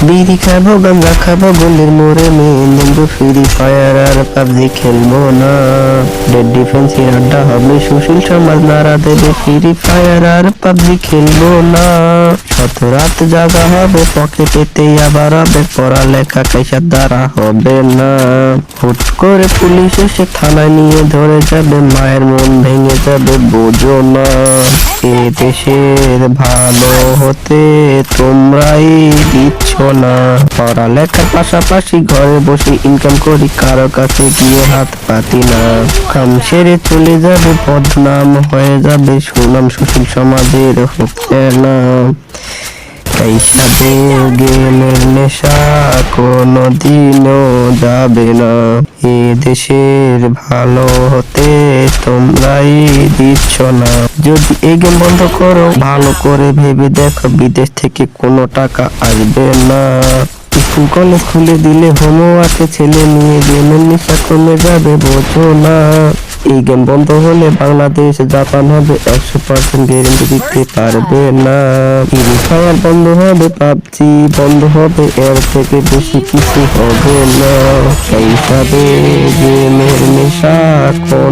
বিড়ি খাবো গাঁজা খাবো গলির মোড়ে মেয়ে নেবো ফ্রি ফায়ার আর পাবজি খেলবো না। ডেড ডিফেন্সের আড্ডা হবে সুশীল সমাজ নারা দেবে ফ্রি ফায়ার আর পাবজি খেলবো না। শত রাত জাগা হবে পকেটেতে আবার হবে পড়ালেখা কাইসার দ্বারা হবে না। হুট করে পুলিশ এসে থানায় নিয়ে ধরে যাবে মায়ের মন ভেঙে যাবে বোঝো না। এ দেশের ভালো হতে তোমরাই দিচ্ছ না। পড়ালেখার পাশাপাশি ঘরে বসে ইনকাম করি কারো কাছে গিয়ে হাত পাতি না। কাম সেরে চলে যাবে বদনাম হয়ে যাবে সুনাম সুশীল সমাজের হচ্ছে না। এইসবের গেমের নেশা কোনোদিনও যাবে না। এ দেশের ভালো হতে তোমরাই দিচ্ছ না। যদি এই গেম বন্ধ করো ভালো করে ভেবে দেখো বিদেশ থেকে কোনো টাকা আসবে না। স্কুল কলেজ খুলে দিলে হোমওয়ার্কে ছেলে নিয়ে গেমের নেশা কমে যাবে বোঝো না। এই গেম বন্ধ হলে বাংলাদেশ জাপান হবে 100% গ্যারেন্টি দিতে পারবে না। ফ্রি ফায়ার বন্ধ হবে পাবজি বন্ধ হবে এর থেকে বেশি কিছু হবে না। সেই হিসাবে গেমের নেশা